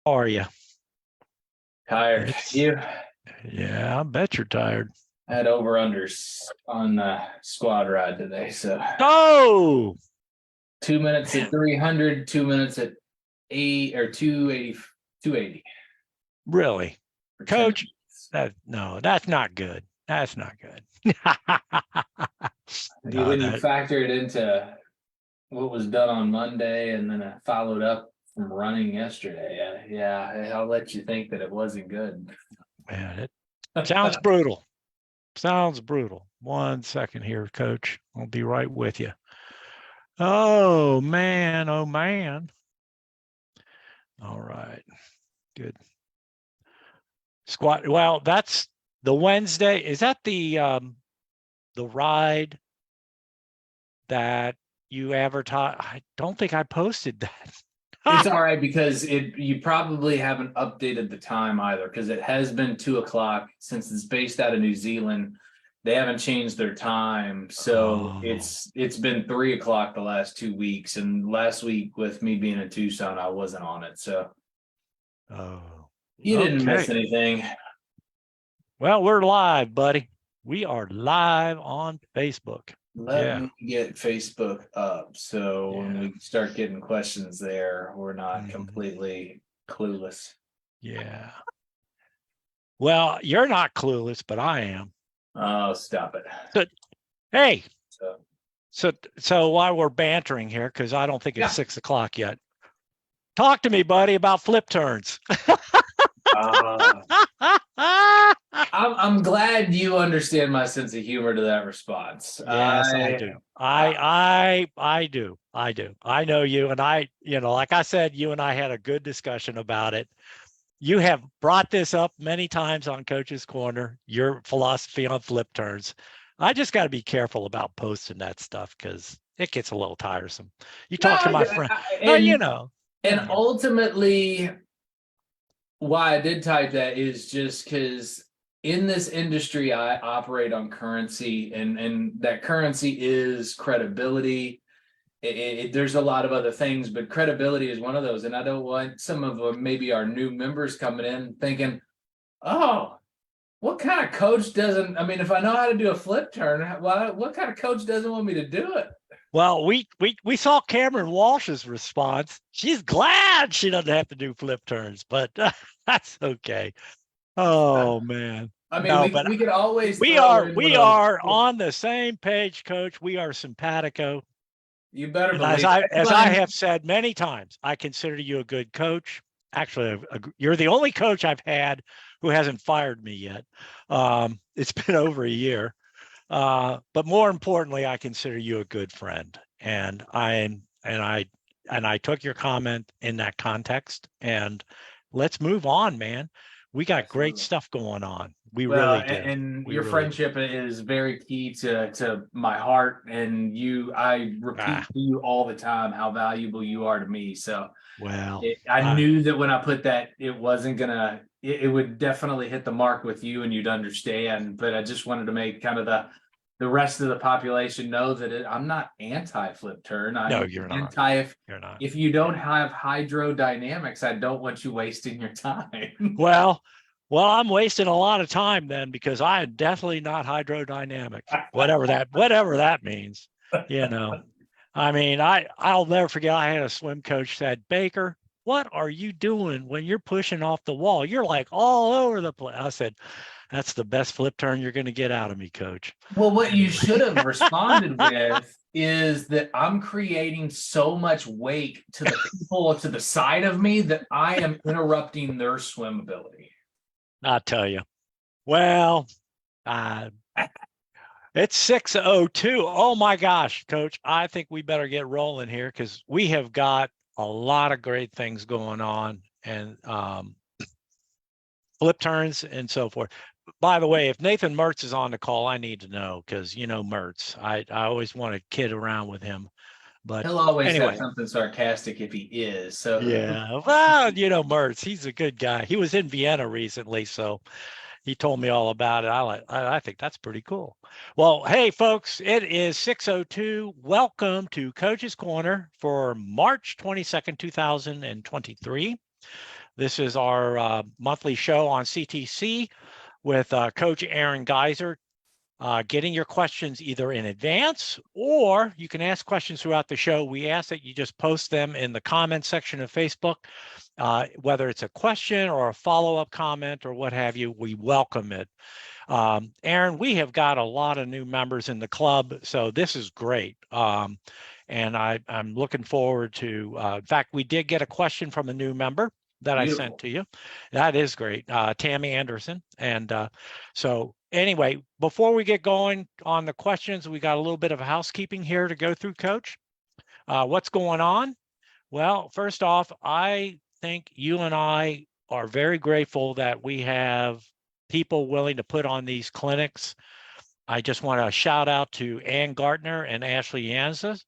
How are you? Tired. You Yeah, I bet you're tired. had over-unders on the squad ride today. So Oh, 2 minutes at man, 300, 2 minutes at 280, 280 really? for 10 Coach, minutes. no, that's not good. That's not good. No, When you that, factor it into what was done on Monday and then I followed up from running yesterday, yeah, I'll let you think that it wasn't good. man, it sounds brutal. Sounds brutal. 1 second here, Coach. I'll be right with you. Oh, man. Oh, man. All right. Good. Squat. Well, that's the Wednesday. Is that the ride that you advertise? I don't think I posted that. It's all right because you probably haven't updated the time either because it has been 2 o'clock since it's based out of New Zealand. They haven't changed their time, so Oh, it's been 3 o'clock the last 2 weeks. And last week with me being in Tucson, I wasn't on it, so oh, you didn't okay. miss anything. Well, we're live, buddy. We are live on Facebook. Let Yeah, me get Facebook up so when yeah, we start getting questions there, we're not mhm, completely clueless. yeah. Well, you're not clueless, but I am. Oh, stop it. So, hey, So so while we're bantering here, because I don't think it's yeah. 6 o'clock yet, talk to me, buddy, about flip turns. Uh, I'm glad you understand my sense of humor to that response. Yes, I do. I I do. I do. I know you, and like I said, you and I had a good discussion about it. You have brought this up many times on Coach's Corner, your philosophy on flip turns. I just got to be careful about posting that stuff because it gets a little tiresome. You no, talk to my friend. Oh, and you know. ultimately, why I did type that is just because in this industry I operate on currency, and that currency is credibility. There's a lot of other things, but credibility is one of those. And I don't want some of maybe our new members coming in thinking, oh, what kind of coach doesn't? I mean, if I know how to do a flip turn, what kind of coach doesn't want me to do it? Well, we saw Cameron Walsh's response. She's glad she doesn't have to do flip turns, but that's okay. Oh man. I mean, No, we but we could always we throw are in one we of those. are on the same page, Coach. We are simpatico. You better And as believe I it. as I have said many times, I consider you a good coach. Actually, you're the only coach I've had who hasn't fired me yet. It's been over a year. But more importantly, I consider you a good friend, and I took your comment in that context. And let's move on, man. We got great Absolutely. stuff going on. We Well, really and, do. and We your really do. friendship is very key to my heart, and I repeat Ah, to you all the time how valuable you are to me. So well, I I knew that when I put that, it wasn't gonna. It would definitely hit the mark with you, and you'd understand. But I just wanted to make kind of the rest of the population know that I'm not anti flip turn. no, I'm you're not. anti You're not. if you don't Yeah. have hydrodynamics, I don't want you wasting your time. Well, well, I'm wasting a lot of time then because I am definitely not hydrodynamic. Whatever that means, you know. I mean, I'll never forget. I had a swim coach said, Baker, what are you doing when you're pushing off the wall? You're like all over the place. I said, that's the best flip turn you're going to get out of me, coach. Well, what you Anyway. should have responded with is that I'm creating so much weight to the people to the side of me that I am interrupting their swim ability. I'll tell you. Well, uh, it's 6:02. Oh my gosh, coach. I think we better get rolling here because we have got a lot of great things going on, and flip turns and so forth. By the way, if Nathan Mertz is on the call, I need to know because Mertz. I always want to kid around with him. But He'll always have anyway, something sarcastic if he is. So yeah. Well, Mertz, he's a good guy. He was in Vienna recently, so he told me all about it. I think that's pretty cool. Well, hey folks, it is 6:02. Welcome to Coach's Corner for March 22nd, 2023. This is our monthly show on CTC with Coach Aaron Geiser. Getting your questions either in advance or you can ask questions throughout the show. We ask that you just post them in the comment section of Facebook, whether it's a question or a follow-up comment or what have you, we welcome it. Aaron, we have got a lot of new members in the club, so this is great. And I'm looking forward to, in fact, we did get a question from a new member that Beautiful. I sent to you. That is great. Tammy Anderson. And so anyway, before we get going on the questions, we got a little bit of housekeeping here to go through, Coach. What's going on? Well, first off, I think you and I are very grateful that we have people willing to put on these clinics. I just want to shout out to Ann Gartner and Ashley Yanza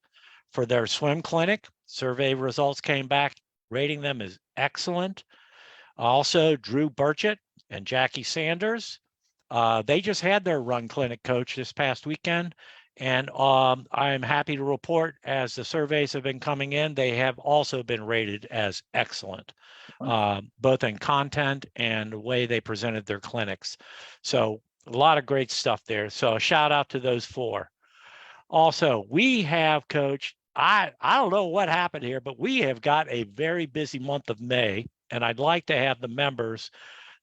for their swim clinic. Survey results came back rating them as excellent. Also, Drew Burchett and Jackie Sanders. They just had their run clinic, Coach, this past weekend. And I'm happy to report, as the surveys have been coming in, they have also been rated as excellent, both in content and the way they presented their clinics. So a lot of great stuff there. So a shout out to those four. Also, we have, Coach, I don't know what happened here, but we have got a very busy month of May, and I'd like to have the members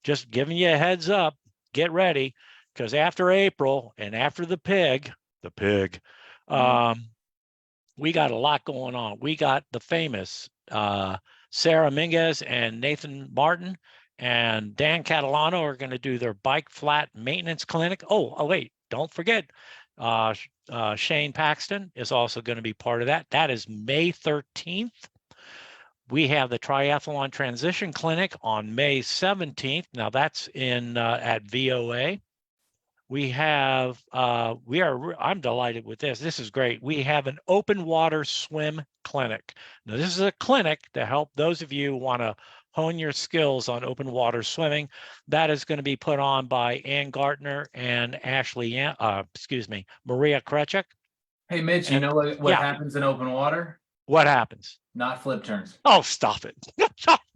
just giving you a heads up, get ready, because after April and after the pig, we got a lot going on. We got the famous Sarah Minguez and Nathan Martin and Dan Catalano are going to do their bike flat maintenance clinic. Oh, wait, don't forget, Shane Paxton is also going to be part of that. That is May 13th. We have the Triathlon Transition Clinic on May 17th. Now that's in at VOA. We have, I'm delighted with this. This is great. We have an open water swim clinic. Now this is a clinic to help those of you who want to hone your skills on open water swimming. That is going to be put on by Ann Gartner and Maria Krechek. Hey, Mitch, you know what happens in open water? What happens? Not flip turns. Oh, stop it.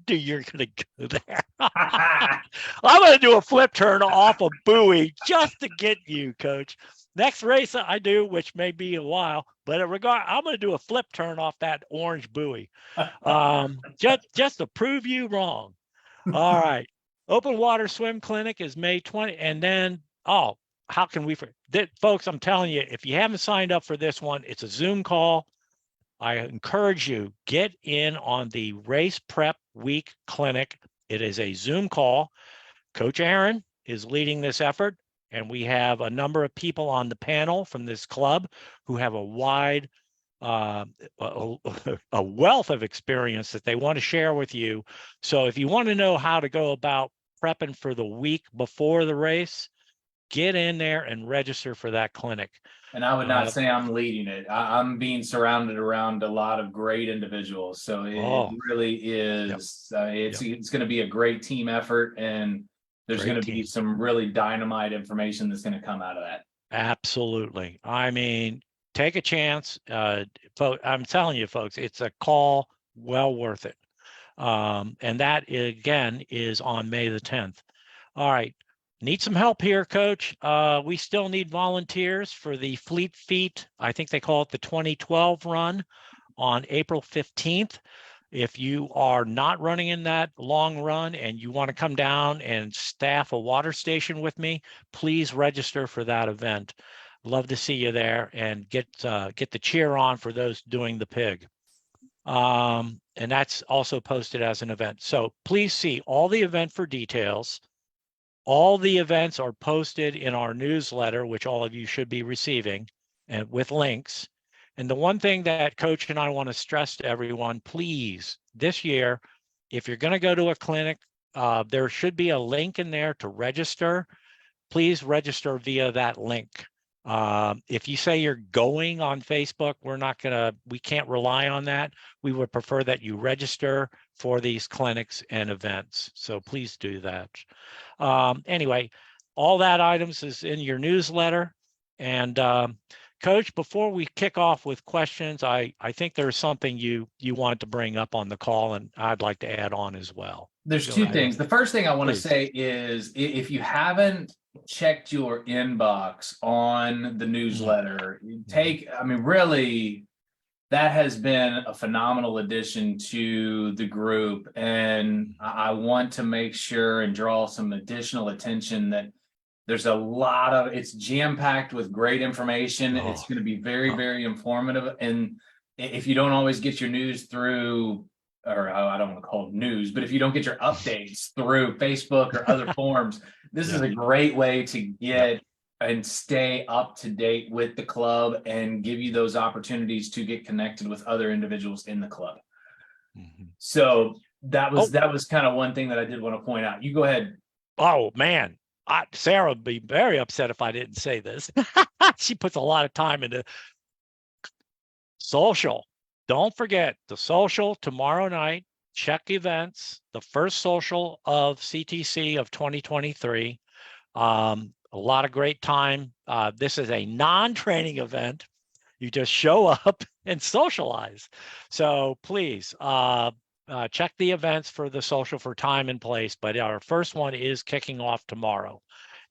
Dude, you're going to go there. I'm going to do a flip turn off a buoy just to get you, Coach. Next race I do, which may be a while, but I'm going to do a flip turn off that orange buoy, just to prove you wrong. All right. Open water swim clinic is May 20. And then, how can we, folks, I'm telling you, if you haven't signed up for this one, it's a Zoom call. I encourage you, get in on the Race Prep Week Clinic. It is a Zoom call. Coach Aaron is leading this effort, and we have a number of people on the panel from this club who have a wide, a wealth of experience that they want to share with you. So if you want to know how to go about prepping for the week before the race, get in there and register for that clinic. And I would not say I'm leading it. I'm being surrounded around a lot of great individuals. So it really is, it's going to be a great team effort, and there's going to be some really dynamite information that's going to come out of that. Absolutely. I mean, take a chance. I'm telling you, folks, it's a call well worth it. And that, again, is on May the 10th. All right. Need some help here, Coach. We still need volunteers for the Fleet Feet. I think they call it the 2012 run on April 15th. If you are not running in that long run and you want to come down and staff a water station with me, please register for that event. Love to see you there and get the cheer on for those doing the pig. And that's also posted as an event. So please see all the event for details. All the events are posted in our newsletter, which all of you should be receiving, and with links. And the one thing that Coach and I want to stress to everyone, please, this year, if you're going to go to a clinic, there should be a link in there to register. Please register via that link. If you say you're going on Facebook, we can't rely on that. We would prefer that you register for these clinics and events. So please do that. Anyway, all that items is in your newsletter. And Coach, before we kick off with questions, I think there's something you wanted to bring up on the call, and I'd like to add on as well. There's Go two ahead. things. The first thing I want to Please. say is if you haven't checked your inbox on the newsletter, I mean, really, that has been a phenomenal addition to the group. And I want to make sure and draw some additional attention that there's a lot of, it's jam-packed with great information. It's going to be very, very informative. And if you don't always get your news through, or I don't want to call it news, but if you don't get your updates through Facebook or other forums, this is a great way to get and stay up to date with the club and give you those opportunities to get connected with other individuals in the club. So that was kind of one thing that I did want to point out. You go ahead. Oh man, Sarah would be very upset if I didn't say this. She puts a lot of time into social. Don't forget the social tomorrow night. Check events. The first social of CTC of 2023. A lot of great time. This is a non-training event. You just show up and socialize. So please check the events for the social for time and place. But our first one is kicking off tomorrow,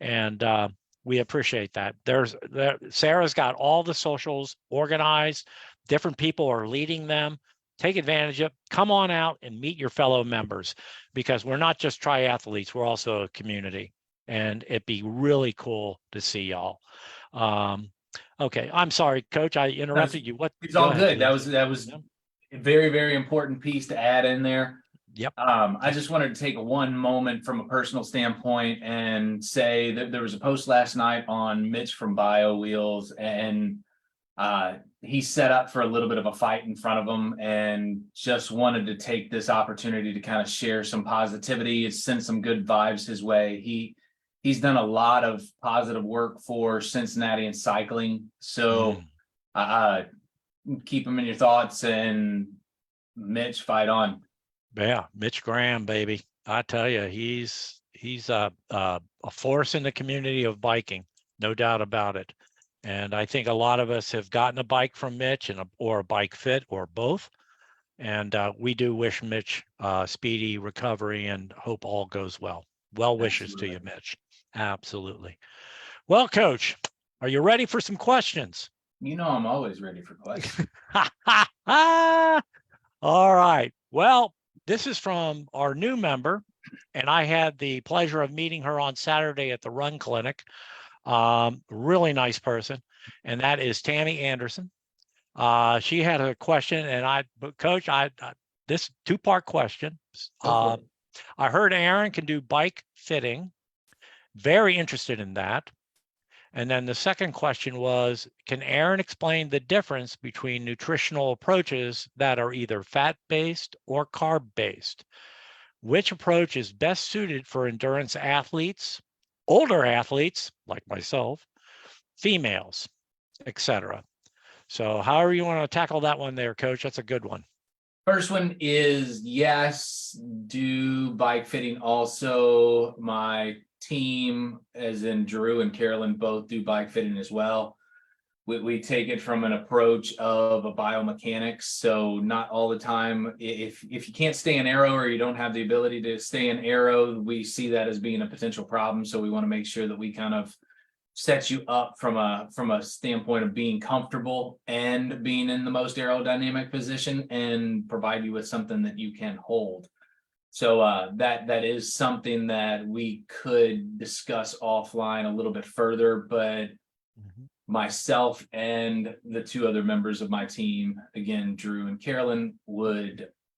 and we appreciate that. Sarah's got all the socials organized. Different people are leading them. Take advantage of it. Come on out and meet your fellow members, because we're not just triathletes. We're also a community. And it'd be really cool to see y'all. Okay, I'm sorry, Coach, I interrupted you. It's all good. That was a very, very important piece to add in there. Yep. I just wanted to take one moment from a personal standpoint and say that there was a post last night on Mitch from Bio Wheels, and he set up for a little bit of a fight in front of him, and just wanted to take this opportunity to kind of share some positivity, send some good vibes his way. He's done a lot of positive work for Cincinnati and cycling. So keep him in your thoughts, and Mitch, fight on. Yeah, Mitch Graham, baby. I tell you, he's a force in the community of biking, no doubt about it. And I think a lot of us have gotten a bike from Mitch or a bike fit or both. And we do wish Mitch speedy recovery and hope all goes well. Well wishes to you, Mitch. Absolutely. Well, Coach, are you ready for some questions? You know, I'm always ready for questions. All right. Well, this is from our new member, and I had the pleasure of meeting her on Saturday at the Run Clinic. Really nice person, and that is Tammy Anderson. She had a question, and Coach, this two-part question. I heard Aaron can do bike fitting. Very interested in that. And then the second question was, can Aaron explain the difference between nutritional approaches that are either fat-based or carb-based? Which approach is best suited for endurance athletes, older athletes like myself, females, etc.? So however you want to tackle that one there, Coach, that's a good one. First one is yes, do bike fitting also. My team, as in Drew and Carolyn, both do bike fitting as well. We take it from an approach of a biomechanics. So not all the time, if you can't stay in aero or you don't have the ability to stay in aero, we see that as being a potential problem. So we want to make sure that we kind of set you up from a standpoint of being comfortable and being in the most aerodynamic position, and provide you with something that you can hold. So that is something that we could discuss offline a little bit further, but myself and the two other members of my team, again, Drew and Carolyn,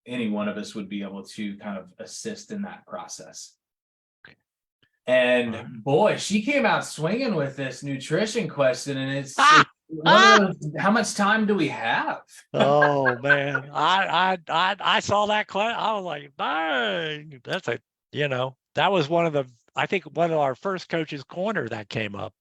any one of us would be able to kind of assist in that process. And boy, she came out swinging with this nutrition question, and it's one of those, how much time do we have? Oh man, I saw that question. I was like, dang, that was I think one of our first Coaches Corner that came up.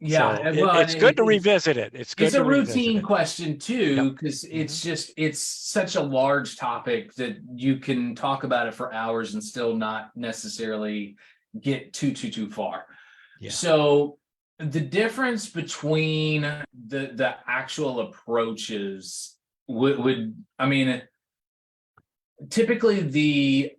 Yeah, so it's good to revisit it. It's a routine question too, because Yep. it's such a large topic that you can talk about it for hours and still not necessarily get too far. Yeah. So the difference between the actual approaches would I mean, typically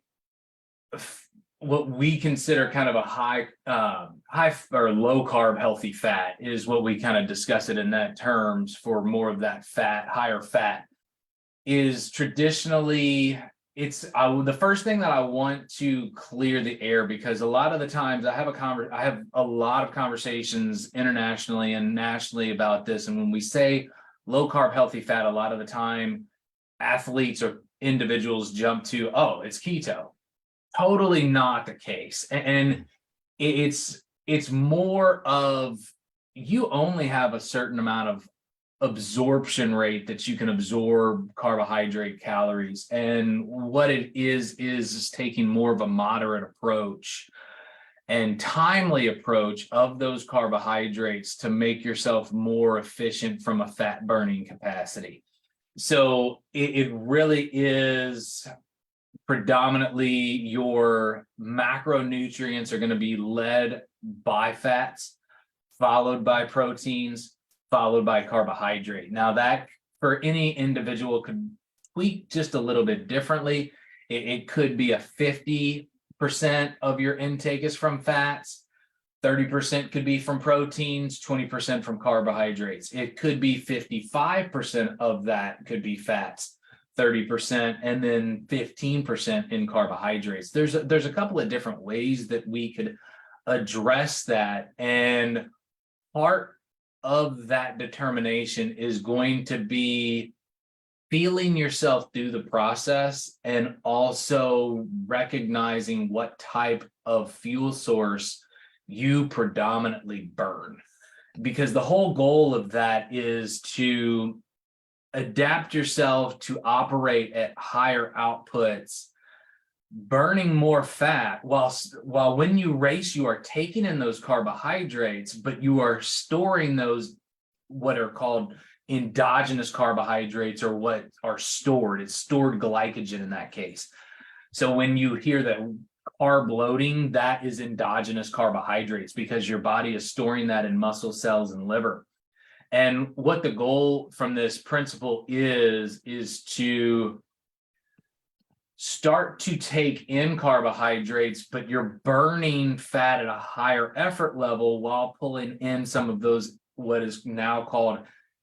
what we consider kind of a high or low carb healthy fat is what we kind of discuss it in that terms for more of that fat, higher fat is traditionally the first thing that I want to clear the air, because a lot of the times I have a lot of conversations internationally and nationally about this. And when we say low carb healthy fat, a lot of the time athletes or individuals jump to, oh, it's keto. Totally not the case. And it's more of, you only have a certain amount of absorption rate that you can absorb carbohydrate calories, and what it is taking more of a moderate approach and timely approach of those carbohydrates to make yourself more efficient from a fat burning capacity. So it really is predominantly your macronutrients are going to be led by fats, followed by proteins, followed by carbohydrate. Now that for any individual could tweak just a little bit differently. It could be a 50% of your intake is from fats, 30% could be from proteins, 20% from carbohydrates. It could be 55% of that could be fats, 30%, and then 15% in carbohydrates. There's a couple of different ways that we could address that, and part of that determination is going to be feeling yourself through the process and also recognizing what type of fuel source you predominantly burn. Because the whole goal of that is to adapt yourself to operate at higher outputs, burning more fat, while when you race, you are taking in those carbohydrates, but you are storing those, what are called endogenous carbohydrates, or what are stored. It's stored glycogen in that case. So when you hear that carb loading, that is endogenous carbohydrates, because your body is storing that in muscle cells and liver. And what the goal from this principle is to start to take in carbohydrates, but you're burning fat at a higher effort level while pulling in some of those, what is now called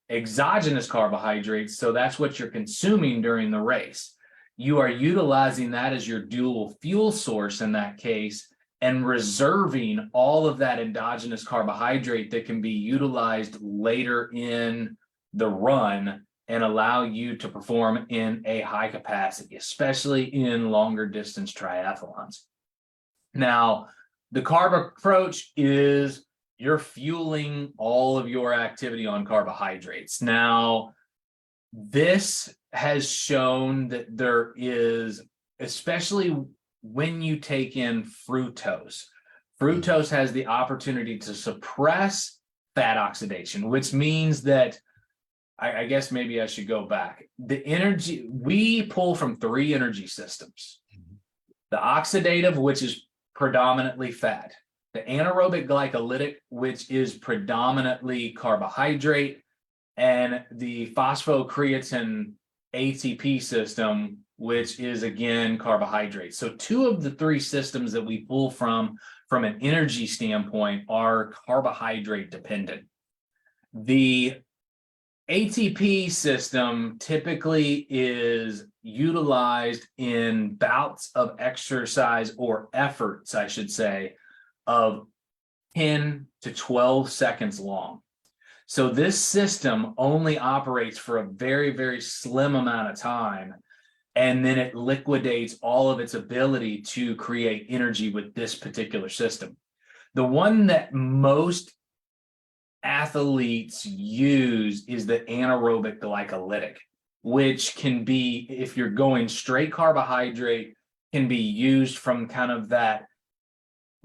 exogenous carbohydrates. So that's what you're consuming during the race. You are utilizing that as your dual fuel source in that case, and reserving all of that endogenous carbohydrate that can be utilized later in the run and allow you to perform in a high capacity, especially in longer distance triathlons. Now, the carb approach is you're fueling all of your activity on carbohydrates. Now, this has shown that there is, especially when you take in fructose, fructose has the opportunity to suppress fat oxidation, which means that, I guess maybe I should go back. The energy, we pull from 3 energy systems. The oxidative, which is predominantly fat. The anaerobic glycolytic, which is predominantly carbohydrate. And the phosphocreatine ATP system, which is again carbohydrate. So 2 of the 3 systems that we pull from an energy standpoint are carbohydrate dependent. The ATP system typically is utilized in bouts of exercise, or efforts, I should say, of 10 to 12 seconds long. So this system only operates for a very, very slim amount of time, and then it liquidates all of its ability to create energy with this particular system. The one that most athletes use is the anaerobic glycolytic, which can be, if you're going straight carbohydrate, can be used from kind of that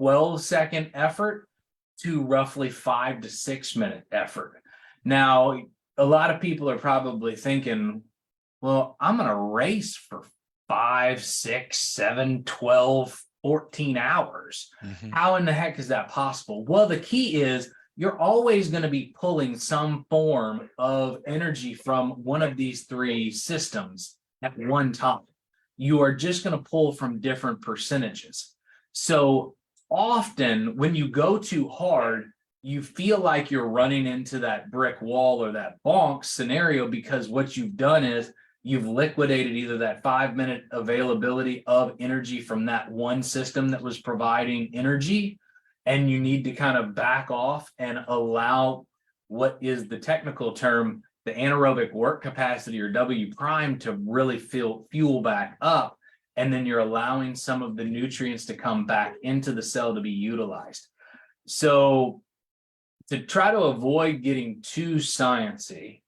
12-second effort to roughly 5 to 6 minute effort. Now, a lot of people are probably thinking, well, I'm going to race for 5, 6, 7, 12, 14 hours. How in the heck is that possible? Well, the key is you're always going to be pulling some form of energy from one of these three systems at one time. You are just going to pull from different percentages. So often when you go too hard, you feel like you're running into that brick wall or that bonk scenario, because what you've done is you've liquidated either that 5-minute availability of energy from that one system that was providing energy, and you need to kind of back off and allow what is the technical term, the anaerobic work capacity, or W prime, to really fuel back up. And then you're allowing some of the nutrients to come back into the cell to be utilized. So to try to avoid getting too sciencey,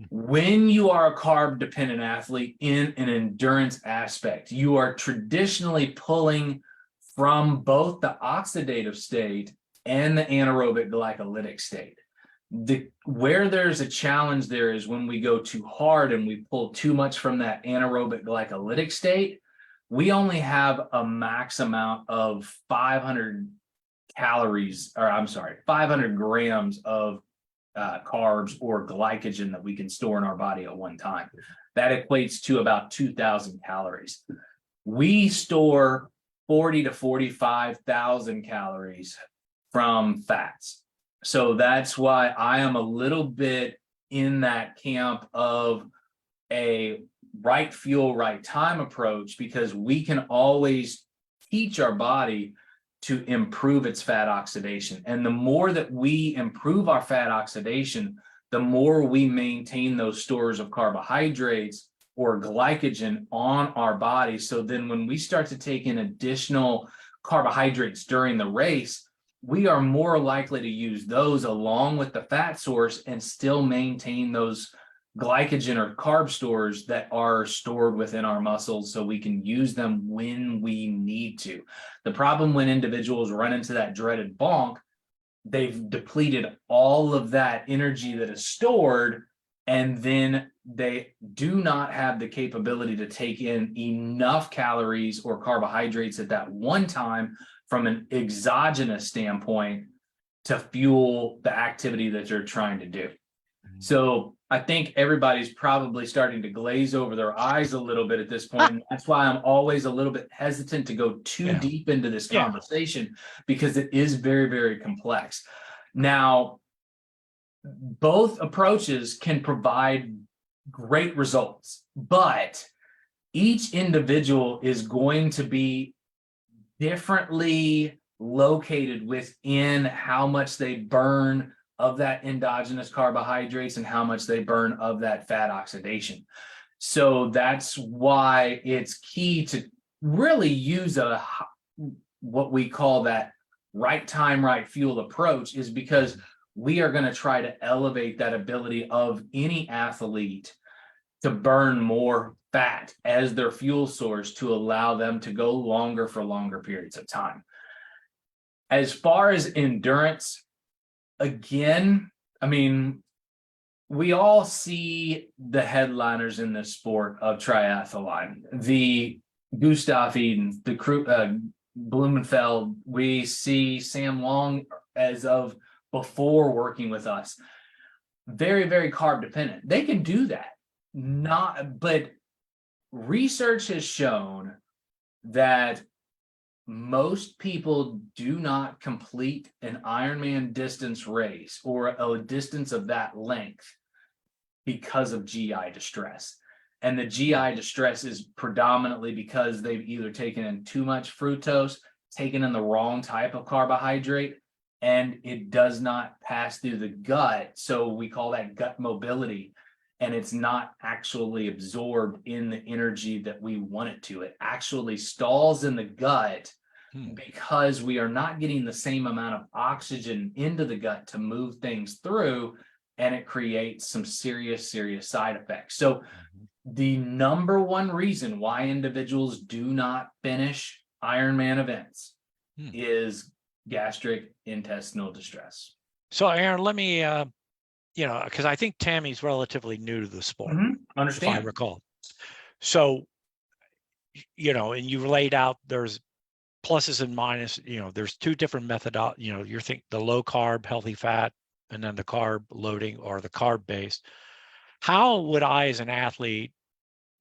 when you are a carb dependent athlete in an endurance aspect, you are traditionally pulling from both the oxidative state and the anaerobic glycolytic state. Where there's a challenge there is when we go too hard and we pull too much from that anaerobic glycolytic state. We only have a max amount of 500 calories, or I'm sorry, 500 grams of carbs or glycogen that we can store in our body at one time. That equates to about 2,000 calories. We store 40 to 45,000 calories from fats. So that's why I am a little bit in that camp of a right fuel, right time approach, because we can always teach our body to improve its fat oxidation. And the more that we improve our fat oxidation, the more we maintain those stores of carbohydrates or glycogen on our body. So then when we start to take in additional carbohydrates during the race, we are more likely to use those along with the fat source and still maintain those glycogen or carb stores that are stored within our muscles, so we can use them when we need to. The problem when individuals run into that dreaded bonk, they've depleted all of that energy that is stored, and then they do not have the capability to take in enough calories or carbohydrates at that one time from an exogenous standpoint to fuel the activity that you're trying to do. So I think everybody's probably starting to glaze over their eyes a little bit at this point. And that's why I'm always a little bit hesitant to go too deep into this conversation, because it is very, very complex. Now, both approaches can provide great results, but each individual is going to be differently located within how much they burn of that endogenous carbohydrates and how much they burn of that fat oxidation. So that's why it's key to really use what we call that right time, right fuel approach, is because we are going to try to elevate that ability of any athlete to burn more fat as their fuel source to allow them to go longer for longer periods of time. As far as endurance, again, I mean, we all see the headliners in this sport of triathlon, the Gustav Eden, the Blumenfeld. We see Sam Long as of before working with us. Very, very carb dependent. They can do that. But research has shown that most people do not complete an Ironman distance race or a distance of that length because of GI distress. And the GI distress is predominantly because they've either taken in too much fructose, taken in the wrong type of carbohydrate, and it does not pass through the gut. So we call that gut mobility. And it's not actually absorbed in the energy that we want it to. It actually stalls in the gut because we are not getting the same amount of oxygen into the gut to move things through, and it creates some serious, serious side effects. So the number one reason why individuals do not finish Ironman events is gastric intestinal distress. So Aaron, let me, because I think Tammy's relatively new to the sport, Understand. if I recall. So, and you've laid out there's pluses and minuses. There's two different you're the low carb, healthy fat, and then the carb loading or the carb based. How would I, as an athlete,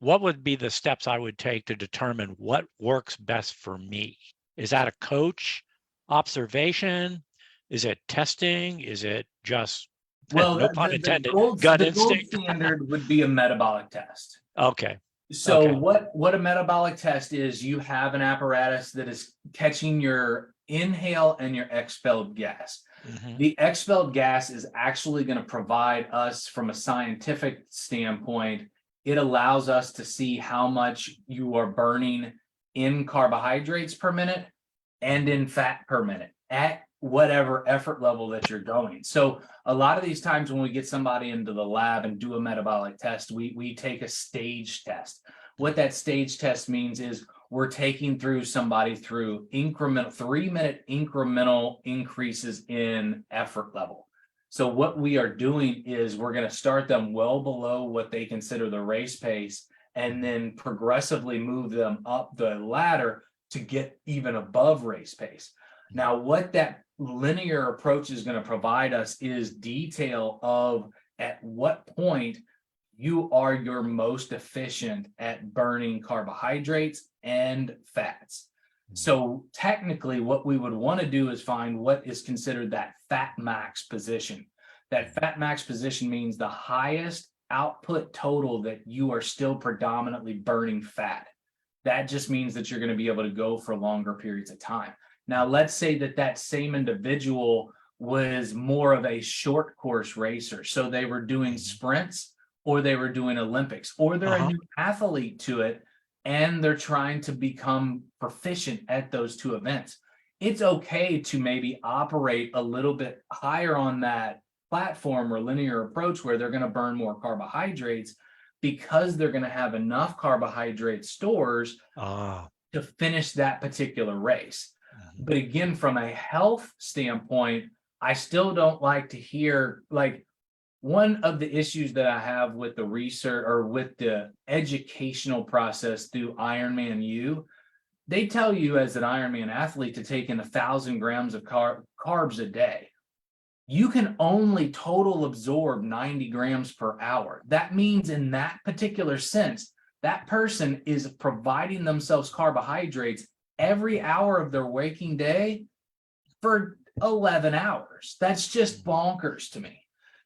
what would be the steps I would take to determine what works best for me? Is that a coach observation? Is it testing? Is it just, Well, no pun intended, gut the gold instinct? standard would be a metabolic test. Okay. So Okay. what a metabolic test is, you have an apparatus that is catching your inhale and your expelled gas. Mhm. The expelled gas is actually going to provide us, from a scientific standpoint, it allows us to see how much you are burning in carbohydrates per minute and in fat per minute at whatever effort level that you're going. So a lot of these times when we get somebody into the lab and do a metabolic test, we take a stage test. What that stage test means is we're taking somebody through 3-minute incremental increases in effort level. So what we are doing is we're going to start them well below what they consider the race pace, and then progressively move them up the ladder to get even above race pace. Now, what that linear approach is going to provide us is detail of at what point you are your most efficient at burning carbohydrates and fats. So technically, what we would want to do is find what is considered that fat max position. That fat max position means the highest output total that you are still predominantly burning fat. That just means that you're going to be able to go for longer periods of time. Now, let's say that same individual was more of a short course racer. So they were doing sprints, or they were doing Olympics, or they're a new athlete to it, and they're trying to become proficient at those two events. It's okay to maybe operate a little bit higher on that platform or linear approach where they're going to burn more carbohydrates, because they're going to have enough carbohydrate stores to finish that particular race. But again, from a health standpoint, I still don't like to hear, like, one of the issues that I have with the research or with the educational process through Ironman U, they tell you as an Ironman athlete to take in 1,000 grams of carbs a day. You can only total absorb 90 grams per hour. That means in that particular sense, that person is providing themselves carbohydrates every hour of their waking day for 11 hours. That's just bonkers to me.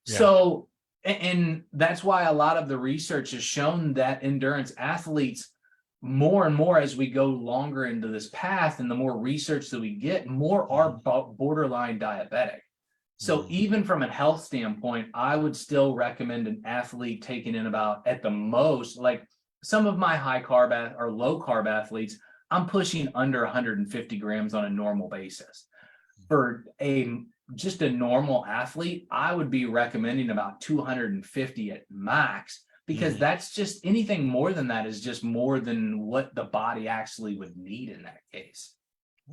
Yeah. So, and that's why a lot of the research has shown that endurance athletes, more and more as we go longer into this path and the more research that we get, more are borderline diabetic. So even from a health standpoint, I would still recommend an athlete taking in about, at the most, like some of my high carb or low carb athletes, I'm pushing under 150 grams on a normal basis. For just a normal athlete, I would be recommending about 250 at max, because that's just, anything more than that is just more than what the body actually would need in that case.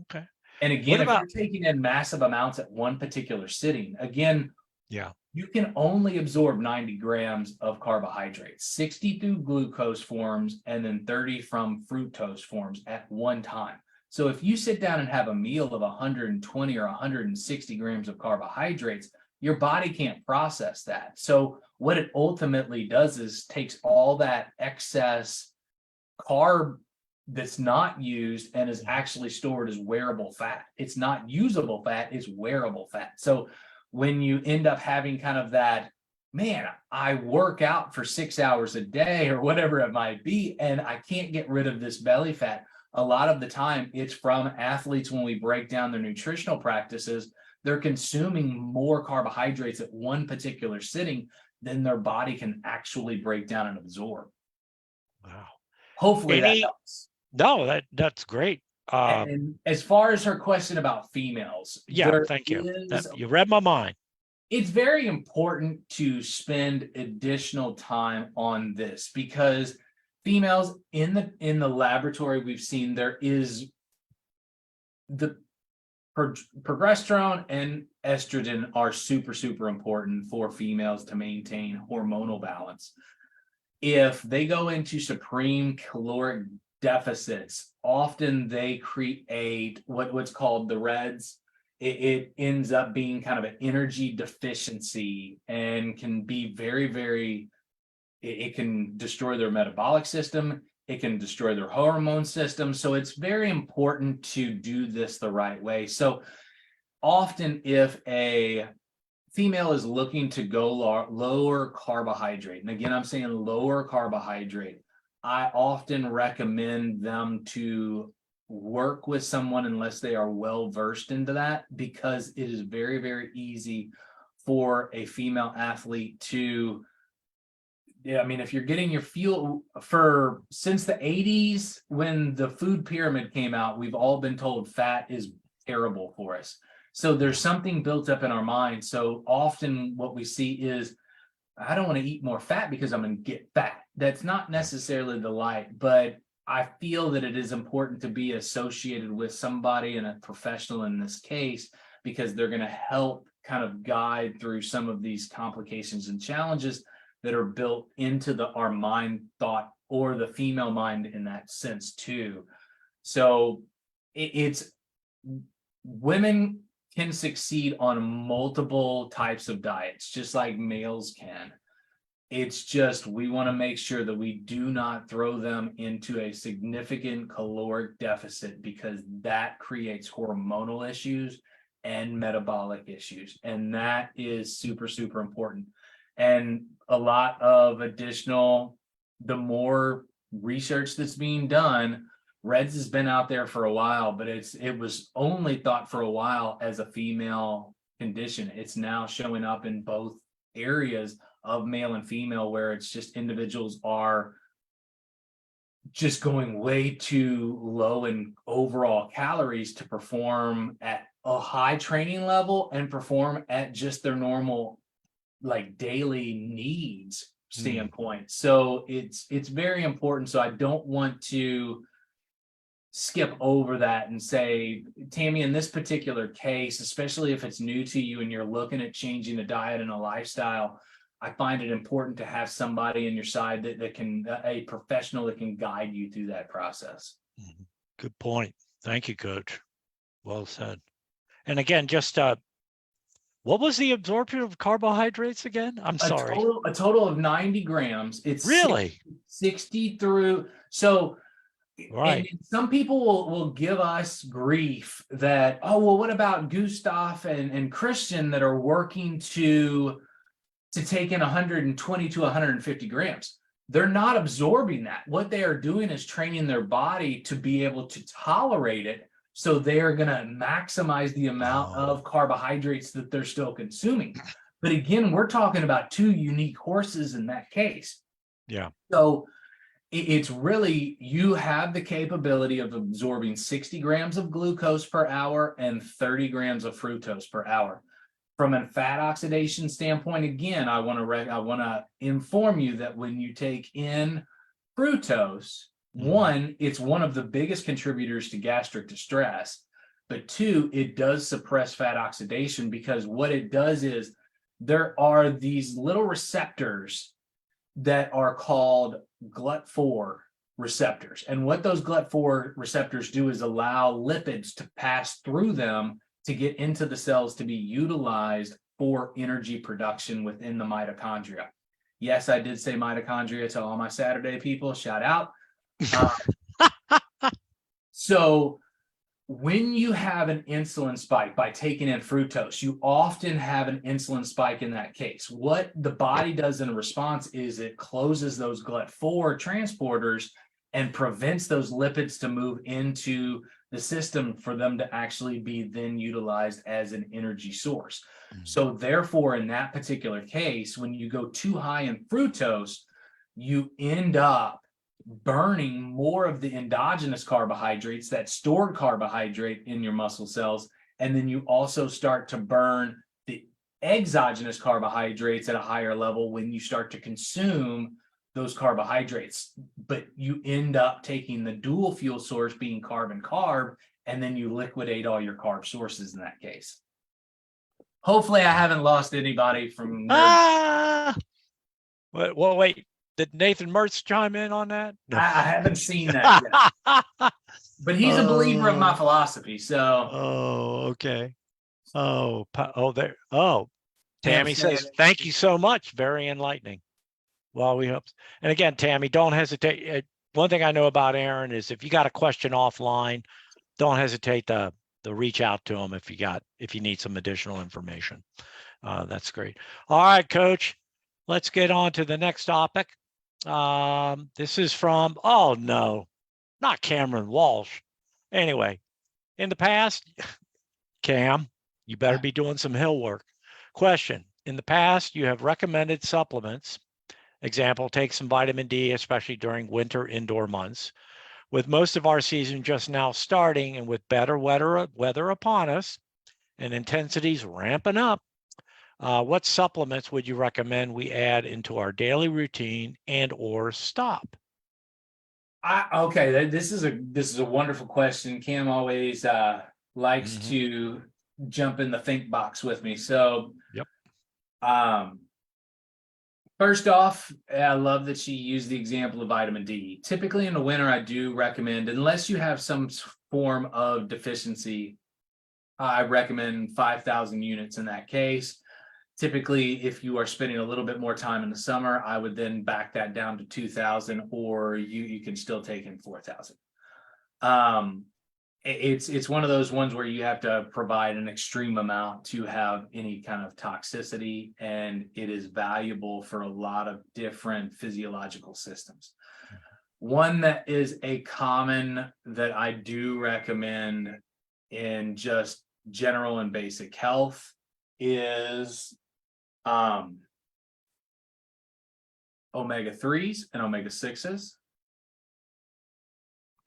Okay. And again, if you're taking in massive amounts at one particular sitting, again, you can only absorb 90 grams of carbohydrates, 60 through glucose forms, and then 30 from fructose forms at one time. So if you sit down and have a meal of 120 or 160 grams of carbohydrates, your body can't process that. So what it ultimately does is takes all that excess carb that's not used and is actually stored as wearable fat. It's not usable fat, it's wearable fat. So when you end up having kind of that, man, I work out for 6 hours a day or whatever it might be, and I can't get rid of this belly fat. A lot of the time it's from athletes, when we break down their nutritional practices, they're consuming more carbohydrates at one particular sitting than their body can actually break down and absorb. Wow. Hopefully that helps. No, that's great. And as far as her question about females, thank you. You read my mind. It's very important to spend additional time on this, because females in the laboratory, we've seen there is the progesterone and estrogen are super, super important for females to maintain hormonal balance. If they go into supreme caloric deficits, often they create what's called the reds. It ends up being kind of an energy deficiency and can be very, very, it can destroy their metabolic system. It can destroy their hormone system. So it's very important to do this the right way. So often if a female is looking to go lower carbohydrate, and again, I'm saying lower carbohydrate, I often recommend them to work with someone unless they are well versed into that, because it is very, very easy for a female athlete to, I mean, if you're getting your fuel for, since the 80s, when the food pyramid came out, we've all been told fat is terrible for us. So there's something built up in our mind. So often what we see is, I don't want to eat more fat because I'm going to get fat. That's not necessarily the light, but I feel that it is important to be associated with somebody and a professional in this case, because they're going to help kind of guide through some of these complications and challenges that are built into our mind thought, or the female mind in that sense too. So it's women can succeed on multiple types of diets, just like males can. It's just, we want to make sure that we do not throw them into a significant caloric deficit, because that creates hormonal issues and metabolic issues. And that is super, super important. And a lot of additional, the more research that's being done, Reds has been out there for a while, but it was only thought for a while as a female condition. It's now showing up in both areas of male and female, where it's just individuals are just going way too low in overall calories to perform at a high training level and perform at just their normal, like, daily needs standpoint. So it's very important. So I don't want to skip over that and say, Tammy, in this particular case, especially if it's new to you and you're looking at changing a diet and a lifestyle, I find it important to have somebody on your side that can, a professional that can guide you through that process. Good point. Thank you, Coach. Well said. And again, just what was the absorption of carbohydrates again? I'm sorry. A total of 90 grams. It's really 60 through. So, right. And some people will give us grief that, oh, well, what about Gustav and Christian that are working to take in 120 to 150 grams? They're not absorbing that. What they are doing is training their body to be able to tolerate it. So they are going to maximize the amount of carbohydrates that they're still consuming. But again, we're talking about two unique horses in that case. Yeah. So it's really, you have the capability of absorbing 60 grams of glucose per hour and 30 grams of fructose per hour. From a fat oxidation standpoint, again, I want to inform you that when you take in fructose, one, it's one of the biggest contributors to gastric distress, but two, it does suppress fat oxidation, because what it does is there are these little receptors that are called GLUT4 receptors. And what those GLUT4 receptors do is allow lipids to pass through them to get into the cells to be utilized for energy production within the mitochondria. Yes, I did say mitochondria to all my Saturday people. Shout out. So when you have an insulin spike by taking in fructose, you often have an insulin spike in that case. What the body does in response is it closes those GLUT4 transporters and prevents those lipids to move into the system for them to actually be then utilized as an energy source. So therefore, in that particular case, when you go too high in fructose, you end up burning more of the endogenous carbohydrates, that stored carbohydrate in your muscle cells, and then you also start to burn the exogenous carbohydrates at a higher level when you start to consume those carbohydrates. But you end up taking the dual fuel source being carb and carb, and then you liquidate all your carb sources in that case. Hopefully I haven't lost anybody from well, wait, Did Nathan Mertz chime in on that? No. I haven't seen that yet, but he's a believer of my philosophy. So, oh, okay. There. Oh, Tammy Tam's saying says, thank you so much. Very enlightening. Well, we hope. And again, Tammy, don't hesitate. One thing I know about Aaron is if you got a question offline, don't hesitate to reach out to him if you need some additional information. That's great. All right, Coach, let's get on to the next topic. This is from, oh no, not Cameron Walsh. Anyway, in the past, Cam, you better be doing some hill work. Question, in the past, you have recommended supplements. Example, take some vitamin D, especially during winter indoor months. With most of our season just now starting and with better weather upon us and intensities ramping up, what supplements would you recommend we add into our daily routine and or stop? okay, this is a wonderful question. Cam always likes to jump in the think box with me. So, yep. First off, I love that she used the example of vitamin D. Typically in the winter, I do recommend, unless you have some form of deficiency, I recommend 5,000 units in that case. Typically, if you are spending a little bit more time in the summer, I would then back that down to 2,000, or you can still take in 4,000. It's one of those ones where you have to provide an extreme amount to have any kind of toxicity, and it is valuable for a lot of different physiological systems. One that is a common that I do recommend in just general and basic health is omega-3s and omega-6s.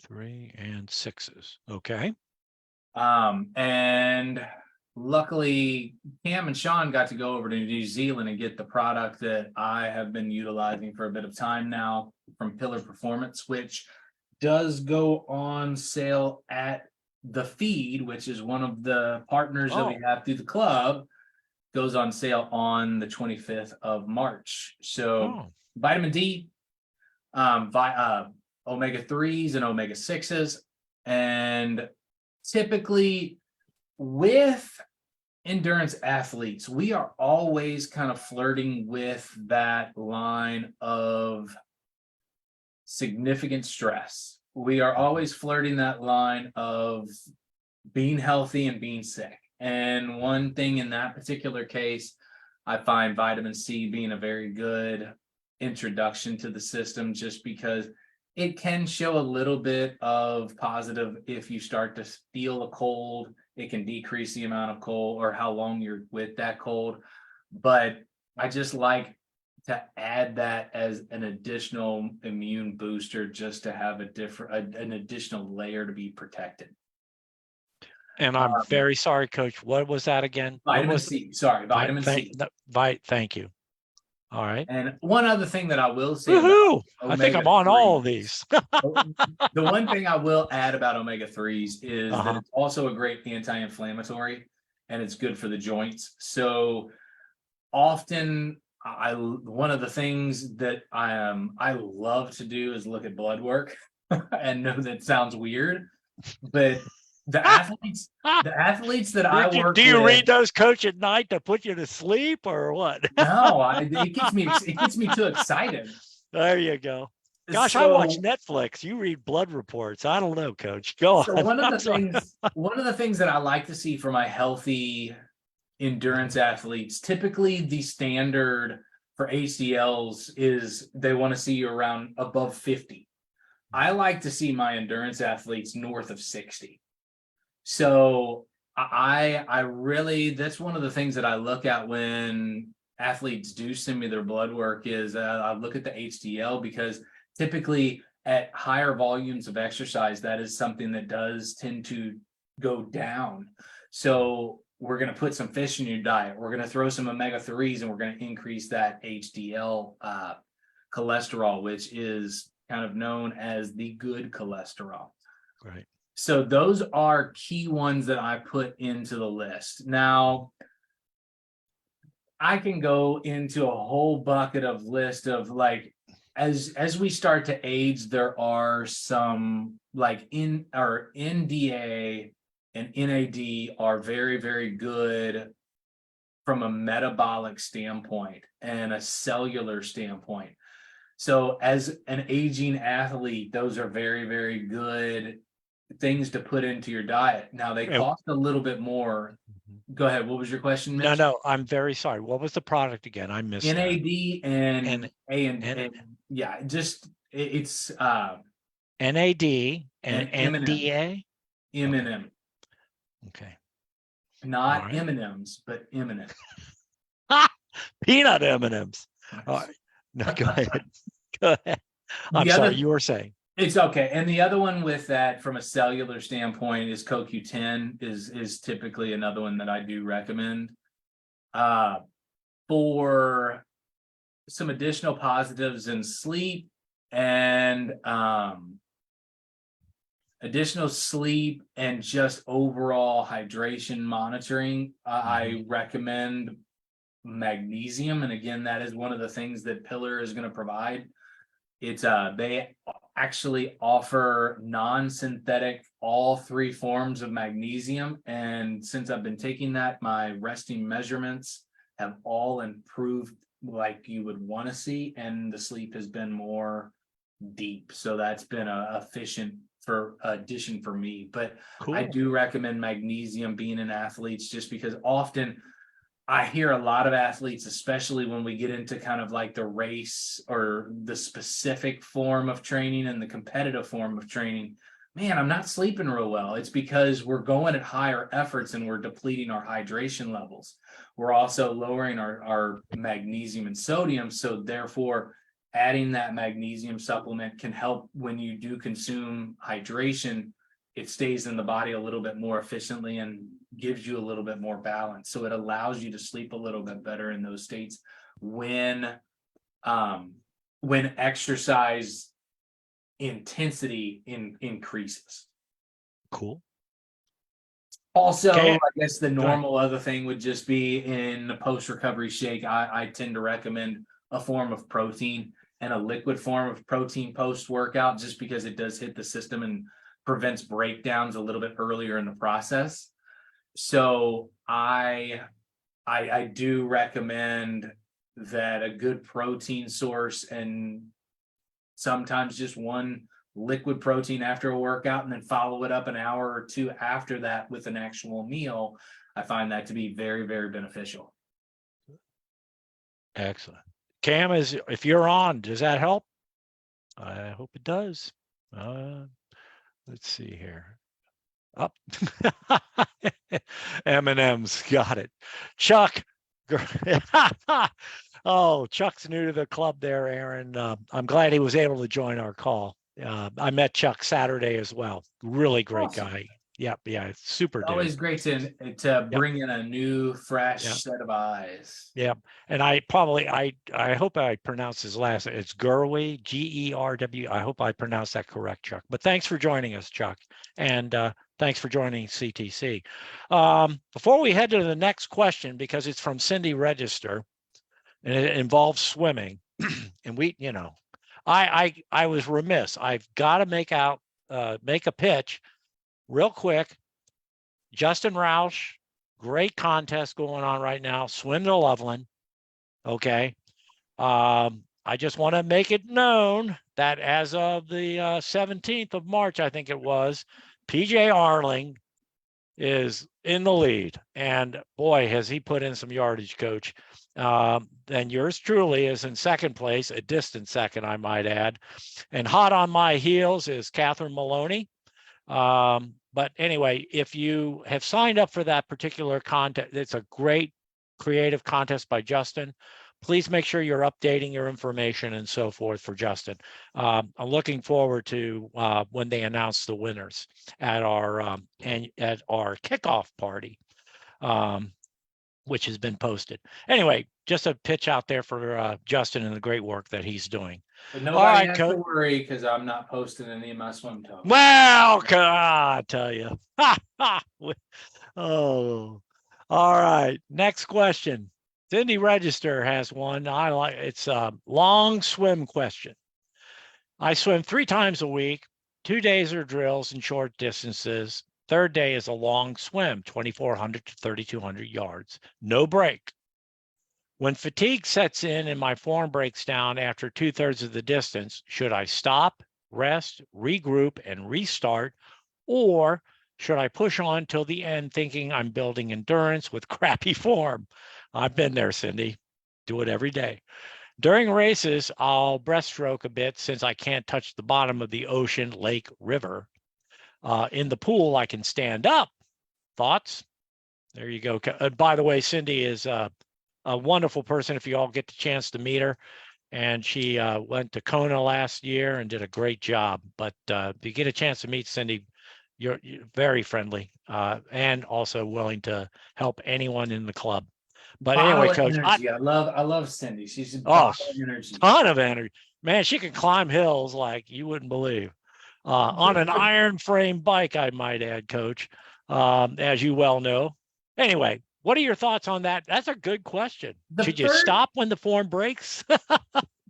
3 and 6s. Okay. And luckily Cam and Sean got to go over to New Zealand and get the product that I have been utilizing for a bit of time now from Pillar Performance, which does go on sale at the Feed, which is one of the partners that we have through the club, goes on sale on the 25th of March. So vitamin D, omega-3s and omega-6s. And typically with endurance athletes, we are always kind of flirting with that line of significant stress. We are always flirting that line of being healthy and being sick. And one thing in that particular case, I find vitamin C being a very good introduction to the system, just because it can show a little bit of positive if you start to feel a cold. It can decrease the amount of cold or how long you're with that cold. But I just like to add that as an additional immune booster, just to have an additional layer to be protected. And I'm very sorry, Coach. What was that again? Vitamin C. Sorry, vitamin C. Thank you. All right. And one other thing that I will say, I think I'm on all of these. The one thing I will add about omega-3s is that it's also a great anti-inflammatory, and it's good for the joints. So often, one of the things that I love to do is look at blood work. And know that sounds weird, but the athletes that I work with. Do you read those, Coach, at night to put you to sleep, or what? No, it gets me too excited. There you go. Gosh, I watch Netflix. You read blood reports. I don't know, Coach. Go on. So one of the things that I like to see for my healthy endurance athletes, typically the standard for ACLs is they want to see you around above 50. I like to see my endurance athletes north of 60. So I really, that's one of the things that I look at when athletes do send me their blood work is I look at the HDL, because typically at higher volumes of exercise, that is something that does tend to go down. So we're going to put some fish in your diet. We're going to throw some omega-3s, and we're going to increase that HDL cholesterol, which is kind of known as the good cholesterol. Right. So those are key ones that I put into the list. Now, I can go into a whole bucket of list of like as we start to age, there are some like NDA and NAD are very, very good from a metabolic standpoint and a cellular standpoint. So as an aging athlete, those are very, very good things to put into your diet. Now they cost a little bit more. Go ahead. What was your question, Mitch? No, I'm very sorry. What was the product again? I missed that. NAD and And yeah, just it's NAD and M&M. NDA. M&M. Okay. Not right. M&Ms, but M&M. Peanut M&Ms. All right. No, go ahead. Go ahead. I'm sorry, you were saying. It's okay. And the other one with that from a cellular standpoint is CoQ10 is typically another one that I do recommend. For some additional positives in sleep and additional sleep and just overall hydration monitoring, I recommend magnesium. And again, that is one of the things that Pillar is going to provide. It's they actually offer non-synthetic all 3 forms of magnesium. And since I've been taking that, my resting measurements have all improved like you would want to see, and the sleep has been more deep. So that's been a efficient for addition for me. But cool. I do recommend magnesium being in athletes, just because often I hear a lot of athletes, especially when we get into kind of like the race or the specific form of training and the competitive form of training, man, I'm not sleeping real well. It's because we're going at higher efforts and we're depleting our hydration levels. We're also lowering our magnesium and sodium. So therefore, adding that magnesium supplement can help when you do consume hydration. It stays in the body a little bit more efficiently and gives you a little bit more balance. So it allows you to sleep a little bit better in those states when exercise intensity increases. Cool. Also, I guess the normal other thing would just be in the post-recovery shake. I tend to recommend a form of protein and a liquid form of protein post-workout, just because it does hit the system and prevents breakdowns a little bit earlier in the process. So I do recommend that a good protein source, and sometimes just one liquid protein after a workout, and then follow it up an hour or 2 after that with an actual meal. I find that to be very, very beneficial. Excellent. Cam, if you're on, does that help? I hope it does. Let's see here. Up. M&M's, got it. Chuck. Oh, Chuck's new to the club there, Aaron. I'm glad he was able to join our call. I met Chuck Saturday as well. Really great guy. Yeah, super dude. Always great to bring in a new, fresh set of eyes. Yeah, and I hope I pronounced his last name. It's Gerwey, Gerw. I hope I pronounced that correct, Chuck. But thanks for joining us, Chuck, and thanks for joining CTC. Before we head to the next question, because it's from Cindy Register, and it involves swimming, and I was remiss. I've got to make a pitch real quick. Justin Roush, great contest going on right now. Swim to Loveland. Okay. I just want to make it known that as of the 17th of March, I think it was, PJ Arling is in the lead. And boy, has he put in some yardage, Coach. And yours truly is in second place, a distant second, I might add. And hot on my heels is Catherine Maloney. But anyway, if you have signed up for that particular contest, it's a great creative contest by Justin. Please make sure you're updating your information and so forth for Justin. I'm looking forward to when they announce the winners at our kickoff party, which has been posted. Anyway, just a pitch out there for Justin and the great work that he's doing. But nobody has to worry, because I'm not posting any of my swim talk. Well, I tell you. Oh, all right. Next question. Cindy Register has one. It's a long swim question. I swim 3 times a week. 2 days are drills and short distances. Third day is a long swim, 2,400 to 3,200 yards. No break. When fatigue sets in and my form breaks down after 2/3 of the distance, should I stop, rest, regroup, and restart? Or should I push on till the end thinking I'm building endurance with crappy form? I've been there, Cindy. Do it every day. During races, I'll breaststroke a bit since I can't touch the bottom of the ocean, lake, river. In the pool, I can stand up. Thoughts? There you go. By the way, Cindy is a wonderful person if you all get the chance to meet her. And she went to Kona last year and did a great job. But if you get a chance to meet Cindy, you're very friendly and also willing to help anyone in the club. But Bottle anyway, of Coach, energy. I love Cindy. She's a oh, bottle of energy. ton of energy. Man, she can climb hills like you wouldn't believe. On an iron frame bike, I might add, Coach, as you well know. Anyway, what are your thoughts on that? That's a good question. Should you stop when the form breaks?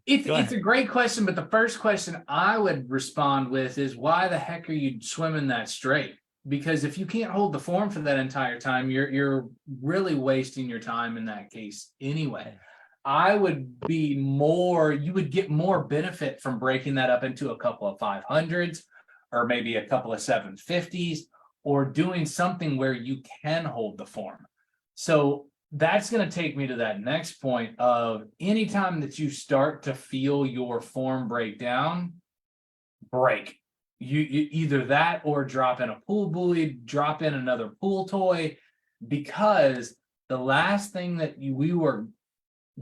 It's a great question, but the first question I would respond with is, why the heck are you swimming that straight? Because if you can't hold the form for that entire time, you're really wasting your time in that case anyway. I would be you would get more benefit from breaking that up into a couple of 500s or maybe a couple of 750s, or doing something where you can hold the form. So that's going to take me to that next point of anytime that you start to feel your form break down, break. You either that or drop in a pool buoy, drop in another pool toy, because the last thing that you're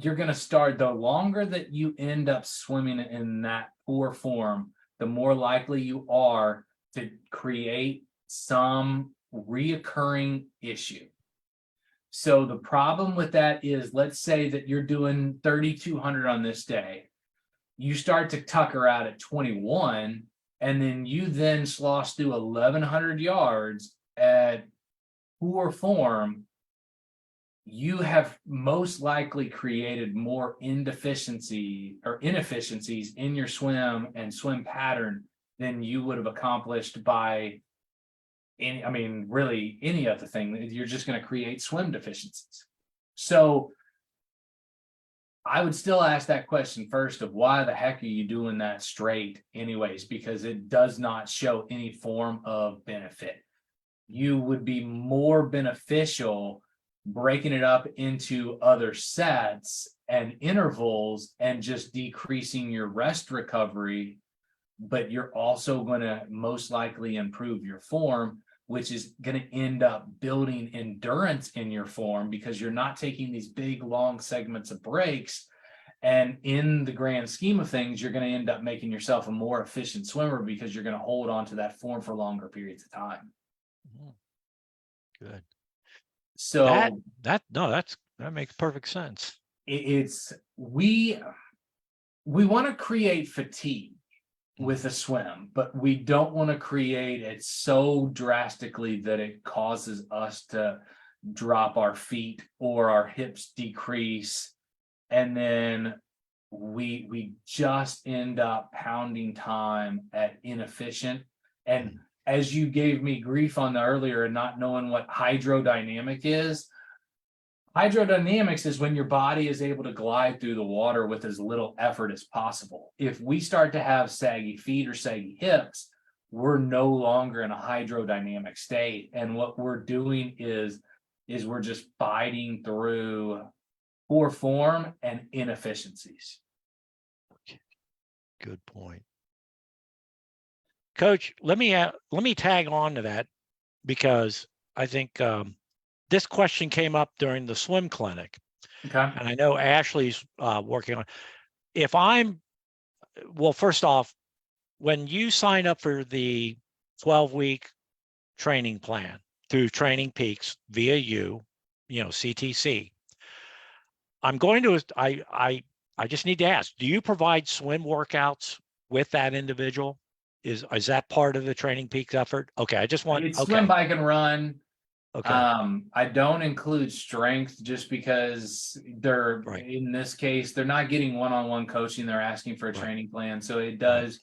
going to start, the longer that you end up swimming in that poor form, the more likely you are to create some reoccurring issue. So the problem with that is, let's say that you're doing 3,200 on this day. You start to tucker out at 21, and then you then slosh through 1,100 yards at poor form. You have most likely created more inefficiencies in your swim and swim pattern than you would have accomplished by really any other thing. You're just going to create swim deficiencies. So I would still ask that question first of, why the heck are you doing that straight anyways? Because it does not show any form of benefit. You would be more beneficial breaking it up into other sets and intervals and just decreasing your rest recovery, but you're also going to most likely improve your form, which is going to end up building endurance in your form, because you're not taking these big long segments of breaks. And in the grand scheme of things, you're going to end up making yourself a more efficient swimmer, because you're going to hold on to that form for longer periods of time. Good. So that makes perfect sense. We want to create fatigue with a swim, but we don't want to create it so drastically that it causes us to drop our feet or our hips decrease, and then we just end up pounding time at inefficient. And as you gave me grief on the earlier and not knowing what hydrodynamics is when your body is able to glide through the water with as little effort as possible. If we start to have saggy feet or saggy hips, we're no longer in a hydrodynamic state. And what we're doing is we're just fighting through poor form and inefficiencies. Good point. Coach, let me tag on to that, because I think this question came up during the swim clinic. Okay. And I know Ashley's working on. First off, when you sign up for the 12-week training plan through Training Peaks via CTC, I just need to ask, do you provide swim workouts with that individual? Is that part of the Training Peaks effort? Okay, I just want swim, bike, and run. Okay. I don't include strength just because in this case, they're not getting one-on-one coaching. They're asking for a training plan. So it does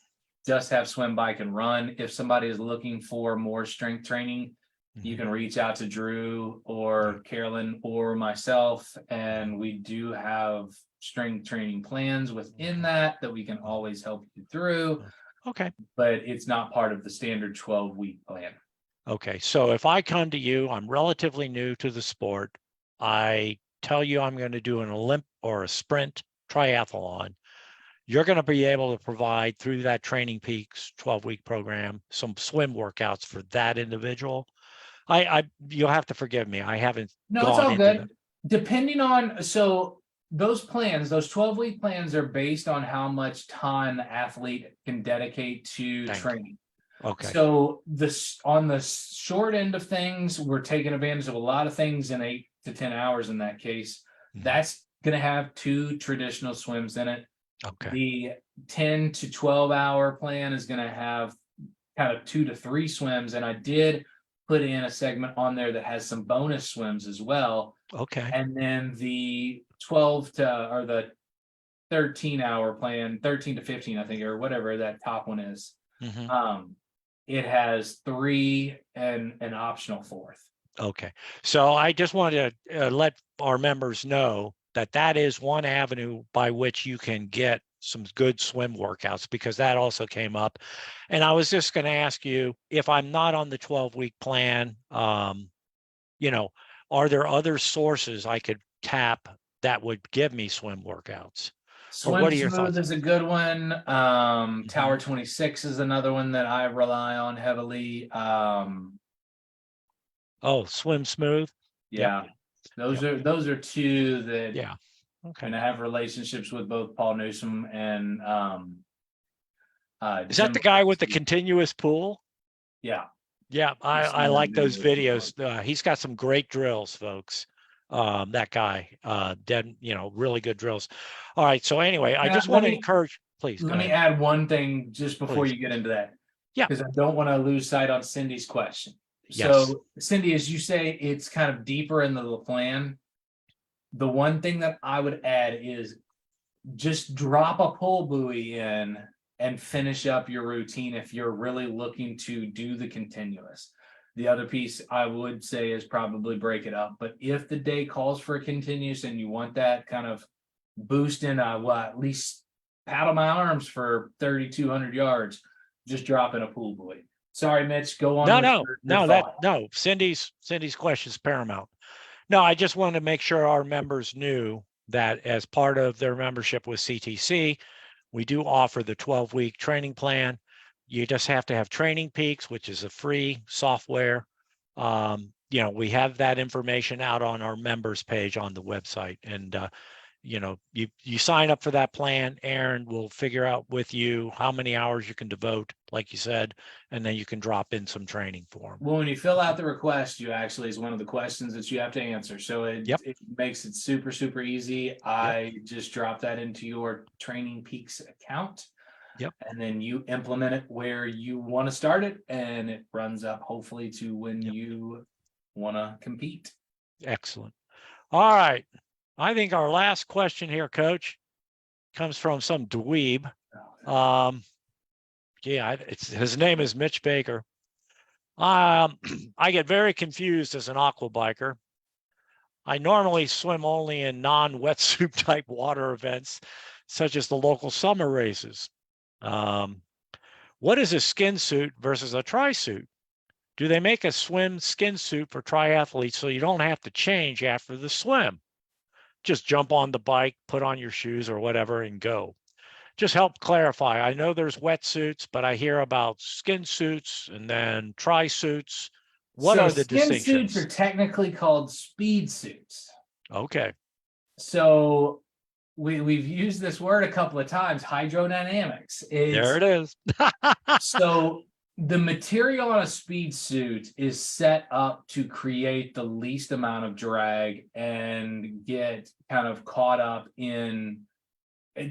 just have swim, bike, and run. If somebody is looking for more strength training, you can reach out to Drew or Carolyn or myself, and we do have strength training plans within that we can always help you through. Okay. But it's not part of the standard 12-week plan. Okay. So if I come to you, I'm relatively new to the sport. I tell you I'm going to do an Olymp or a sprint triathlon. You're going to be able to provide through that Training Peaks 12-week program some swim workouts for that individual. You'll have to forgive me. I haven't No, it's gone all into good. them. Depending on, so those plans, those 12-week plans are based on how much time the athlete can dedicate to Thank you. training. Okay. So on the short end of things, we're taking advantage of a lot of things in 8 to 10 hours in that case. That's going to have 2 traditional swims in it. Okay. The 10 to 12 hour plan is going to have kind of 2 to 3 swims. And I did put in a segment on there that has some bonus swims as well. Okay. And then the 12 to, or the 13 hour plan, 13 to 15, I think, or whatever that top one is. It has 3 and an optional 4th. Okay. So I just wanted to let our members know that that is one avenue by which you can get some good swim workouts, because that also came up. And I was just going to ask you, if I'm not on the 12-week plan, you know, are there other sources I could tap that would give me swim workouts? Or Swim what are your Smooth thoughts? is a good one. Tower 26 is another one that I rely on heavily. Oh, Swim Smooth. Yeah, those are 2 that Yeah. Okay. and I have relationships with both Paul Newsom and Is that Jim the guy with the McCarthy. continuous pool? Yeah. Yeah, I like those videos. He's got some great drills, folks. That guy, really good drills. All right. So anyway, I just want to encourage, please. Let me add one thing just before you get into that. Yeah. Because I don't want to lose sight on Cindy's question. Yes. So Cindy, as you say, it's kind of deeper into the plan. The one thing that I would add is just drop a pull buoy in and finish up your routine if you're really looking to do the continuous. The other piece I would say is probably break it up. But if the day calls for a continuous and you want that kind of boost in, at least paddle my arms for 3,200 yards, just drop in a pull buoy. Sorry, Mitch, go on. No. Cindy's question is paramount. No, I just wanted to make sure our members knew that as part of their membership with CTC, we do offer the 12-week training plan. You just have to have Training Peaks, which is a free software. We have that information out on our members page on the website. And, you sign up for that plan. Aaron will figure out with you how many hours you can devote, like you said, and then you can drop in some training for them. Well, when you fill out the request, you actually is one of the questions that you have to answer. So it makes it super, super easy. I just drop that into your Training Peaks account. Yep. And then you implement it where you want to start it, and it runs up hopefully to when you want to compete. Excellent. All right. I think our last question here, Coach, comes from some dweeb. His name is Mitch Baker. I get very confused as an aqua biker. I normally swim only in non-wetsuit type water events, such as the local summer races. What is a skin suit versus a tri-suit? Do they make a swim skin suit for triathletes so you don't have to change after the swim? Just jump on the bike, put on your shoes or whatever and go. Just help clarify. I know there's wetsuits, but I hear about skin suits and then tri-suits. What are the distinctions? Skin suits are technically called speed suits. Okay. So we've used this word a couple of times, hydrodynamics. There it is. So the material on a speed suit is set up to create the least amount of drag and get kind of caught up in,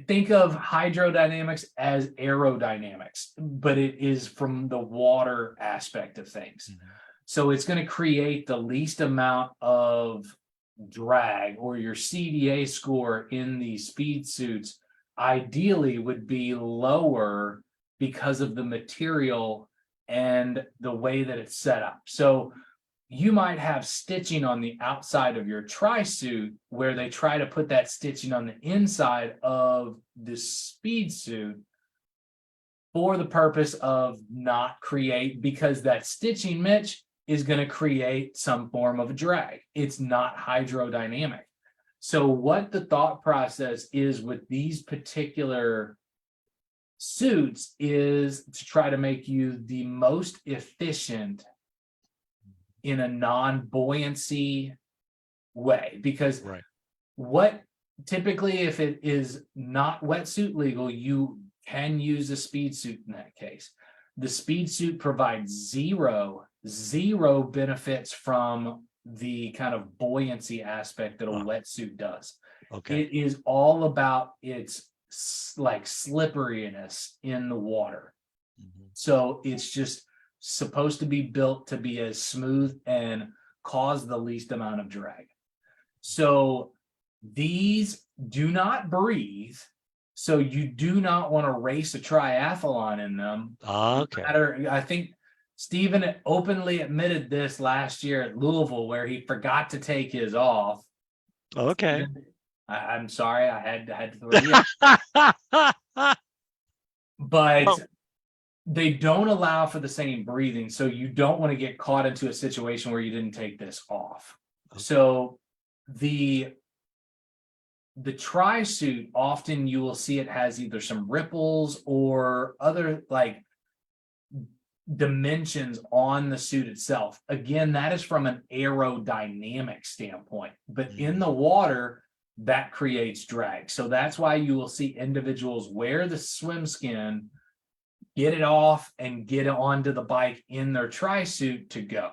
think of hydrodynamics as aerodynamics, but it is from the water aspect of things. So it's going to create the least amount of drag, or your CDA score in these speed suits ideally would be lower because of the material and the way that it's set up. So you might have stitching on the outside of your tri-suit where they try to put that stitching on the inside of the speed suit for the purpose of not create, because that stitching, Mitch, is going to create some form of a drag. It's not hydrodynamic. So what the thought process is with these particular suits is to try to make you the most efficient in a non-buoyancy way, because Right. what typically, if it is not wetsuit legal, you can use a speed suit in that case. The speed suit provides zero benefits from the kind of buoyancy aspect that a wetsuit does. Okay. It is all about its like slipperiness in the water. So it's just supposed to be built to be as smooth and cause the least amount of drag. So these do not breathe. So you do not want to race a triathlon in them. Okay. I think Stephen openly admitted this last year at Louisville, where he forgot to take his off. Okay. I'm sorry, I had to throw you. But they don't allow for the same breathing, so you don't want to get caught into a situation where you didn't take this off. Okay. So the tri-suit, often you will see it has either some ripples or other like dimensions on the suit itself. Again, that is from an aerodynamic standpoint, but in the water, that creates drag. So that's why you will see individuals wear the swim skin, get it off, and get it onto the bike in their tri-suit to go.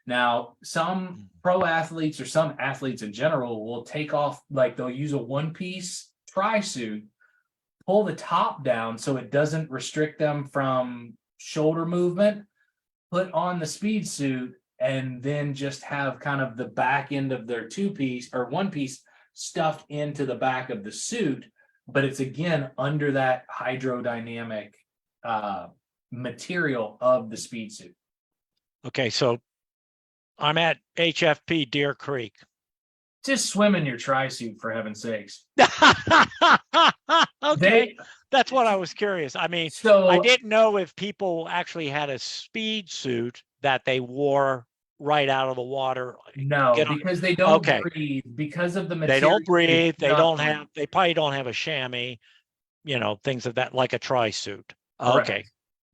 Now, some pro athletes or some athletes in general will take off, like they'll use a one-piece tri-suit, pull the top down so it doesn't restrict them from shoulder movement, put on the speed suit, and then just have kind of the back end of their two-piece or one-piece stuffed into the back of the suit. But it's again under that hydrodynamic material of the speed suit. Okay, so I'm at HFP Deer Creek. Just swim in your tri-suit, for heaven's sakes. Okay, that's what I was curious. I mean, so I didn't know if people actually had a speed suit that they wore right out of the water. No, because they don't Okay. breathe, because of the material. They don't breathe. They don't breathe. have. They probably don't have a chamois. You know, things of that, like a tri-suit. Correct. Okay,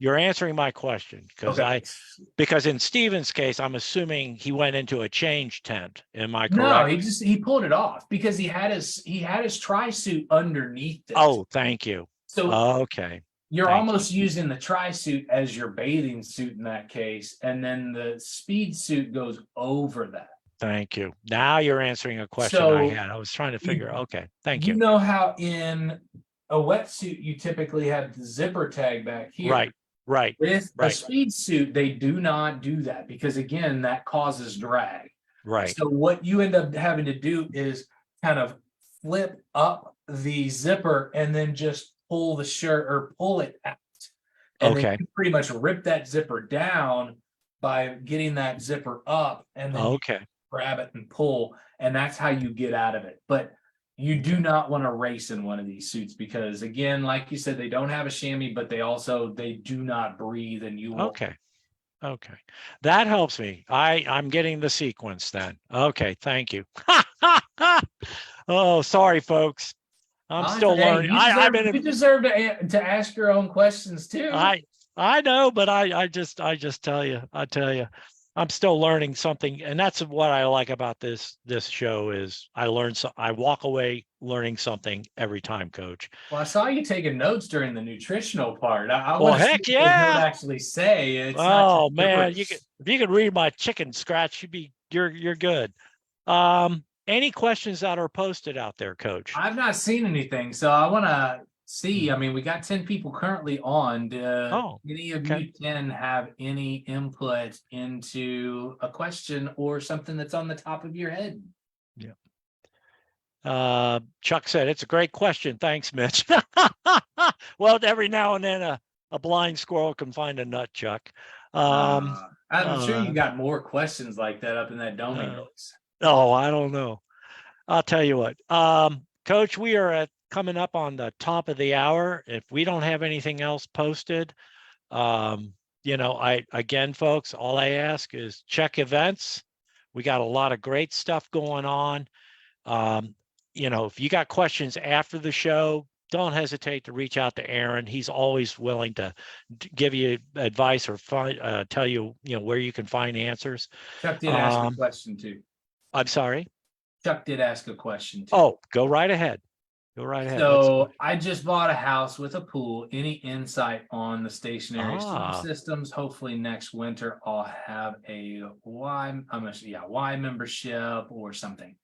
you're answering my question because in Steven's case, I'm assuming he went into a change tent. Am I correct? No, he pulled it off because he had his tri-suit underneath it. Oh, thank you. So okay, you're almost using the tri-suit as your bathing suit in that case, and then the speed suit goes over that. Thank you. Now you're answering a question I had. I was trying to figure. Okay, thank you. You know how in a wetsuit you typically have the zipper tag back here. Right. With a speed suit, they do not do that because again, that causes drag. Right. So what you end up having to do is kind of flip up the zipper and then just pull the shirt or pull it out. And then you pretty much rip that zipper down by getting that zipper up and then you grab it and pull, and that's how you get out of it. But you do not want to race in one of these suits because, again, like you said, they don't have a chamois, but they do not breathe, and you will. Okay, that helps me. I'm getting the sequence then. Okay, thank you. Oh, sorry, folks. I'm still learning. You deserve to ask your own questions too. I know, but I just tell you, I'm still learning something, and that's what I like about this show is I walk away learning something every time, Coach. Well, I saw you taking notes during the nutritional part. Well, heck yeah! Actually, say it's. Oh man, if you could read my chicken scratch, you're good. Any questions that are posted out there, Coach? I've not seen anything, so I want to see. I mean, we got 10 people currently on. Any of you 10 have any input into a question or something that's on the top of your head? Yeah. Chuck said, it's a great question. Thanks, Mitch. Well, every now and then a blind squirrel can find a nut, Chuck. I'm sure you Uh, got more questions like that up in that doming uh, box. oh, I don't know. I'll tell you what, Coach, we are coming up on the top of the hour. If we don't have anything else posted, again, folks, all I ask is check events. We got a lot of great stuff going on. Um, if you got questions after the show, don't hesitate to reach out to Aaron. He's always willing to give you advice or tell you, where you can find answers. Chuck did ask a question too. I'm sorry. Chuck did ask a question too. Oh, go right ahead. Go right ahead. So I just bought a house with a pool. Any insight on the stationary swim systems? Hopefully next winter I'll have a Y membership or something.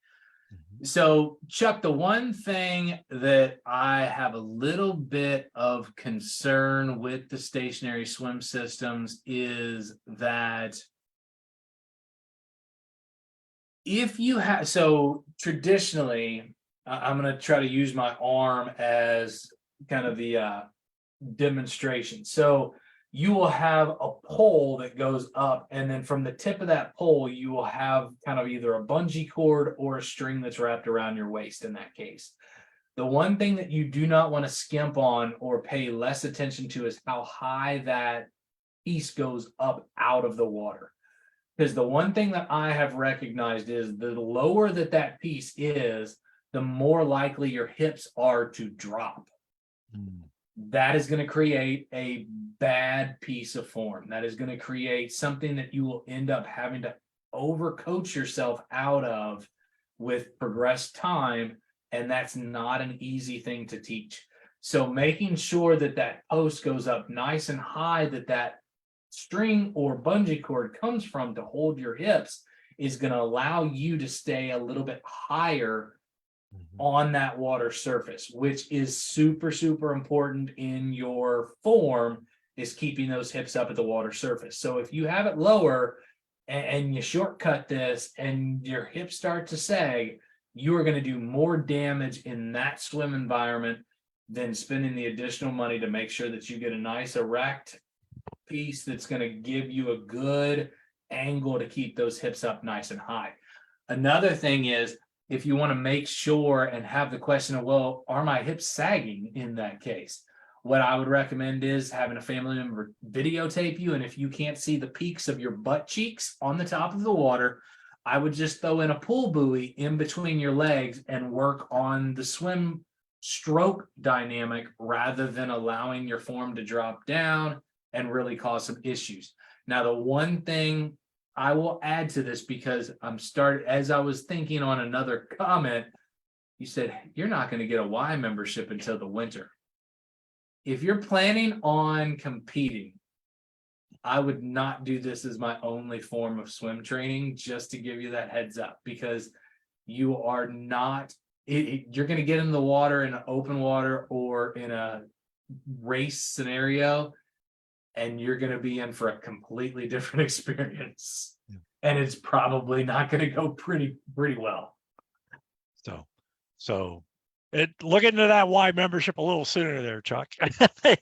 So Chuck, the one thing that I have a little bit of concern with the stationary swim systems is that if you have, so traditionally, I'm going to try to use my arm as kind of the demonstration. So you will have a pole that goes up, and then from the tip of that pole, you will have kind of either a bungee cord or a string that's wrapped around your waist in that case. The one thing that you do not want to skimp on or pay less attention to is how high that piece goes up out of the water. Because the one thing that I have recognized is the lower that piece is, the more likely your hips are to drop. That is going to create a bad piece of form. That is going to create something that you will end up having to overcoach yourself out of with progressed time. And that's not an easy thing to teach. So making sure that post goes up nice and high, that string or bungee cord comes from to hold your hips, is going to allow you to stay a little bit higher on that water surface, which is super, super important in your form, is keeping those hips up at the water surface. So if you have it lower and you shortcut this and your hips start to sag, you are going to do more damage in that swim environment than spending the additional money to make sure that you get a nice erect piece that's going to give you a good angle to keep those hips up nice and high. Another thing is, if you want to make sure and have the question of, well, are my hips sagging in that case? What I would recommend is having a family member videotape you. And if you can't see the peaks of your butt cheeks on the top of the water, I would just throw in a pull buoy in between your legs and work on the swim stroke dynamic rather than allowing your form to drop down and really cause some issues. Now, the one thing I will add to this, because as I was thinking on another comment, you said you're not going to get a Y membership until the winter. If you're planning on competing, I would not do this as my only form of swim training, just to give you that heads up, because you are not, you're going to get in the water in an open water or in a race scenario, and you're going to be in for a completely different experience. Yeah. And it's probably not going to go pretty well. So look into that Y membership a little sooner there, Chuck,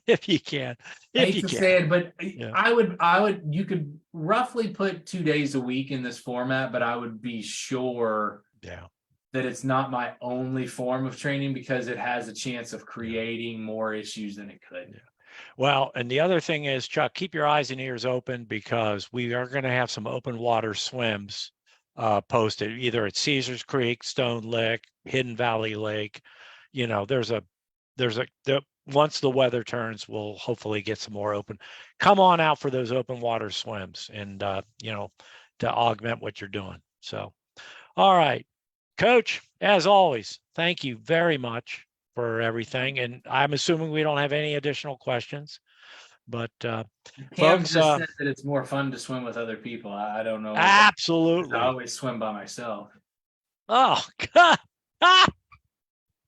if you can. Say it, but yeah. I would, you could roughly put 2 days a week in this format, but I would be sure that it's not my only form of training, because it has a chance of creating more issues than it could. Yeah. Well, and the other thing is, Chuck, keep your eyes and ears open, because we are going to have some open water swims posted, either at Caesars Creek, Stone Lick, Hidden Valley Lake. Once the weather turns, we'll hopefully get some more open. Come on out for those open water swims, and to augment what you're doing. So, all right, Coach, as always, thank you very much for everything, and I'm assuming we don't have any additional questions, but Cam folks, just said that it's more fun to swim with other people. I don't know. Absolutely. I always swim by myself. Oh God.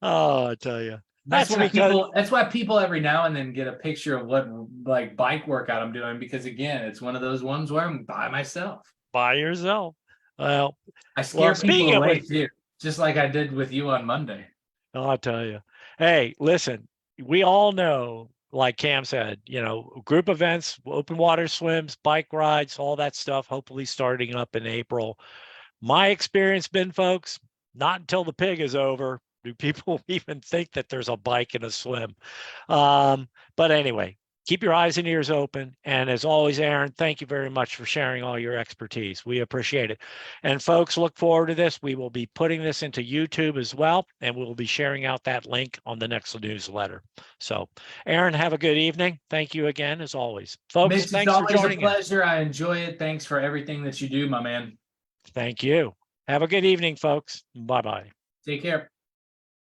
Oh, I tell you, that's why people every now and then get a picture of what like bike workout I'm doing, because again, it's one of those ones where I'm by myself. By yourself. Well, I scare people away too, just like I did with you on Monday. I'll tell you. Hey, listen, we all know like Cam said, group events, open water swims, bike rides, all that stuff, hopefully starting up in April. My experience been, folks, not until the pig is over do people even think that there's a bike and a swim. But anyway, keep your eyes and ears open. And as always, Aaron, thank you very much for sharing all your expertise. We appreciate it. And folks, look forward to this. We will be putting this into YouTube as well, and we'll be sharing out that link on the next newsletter. So, Aaron, have a good evening. Thank you again, as always. Folks, Mitch, it's thanks for always a joining us. pleasure. I enjoy it. Thanks for everything that you do, my man. Thank you. Have a good evening, folks. Bye-bye. Take care.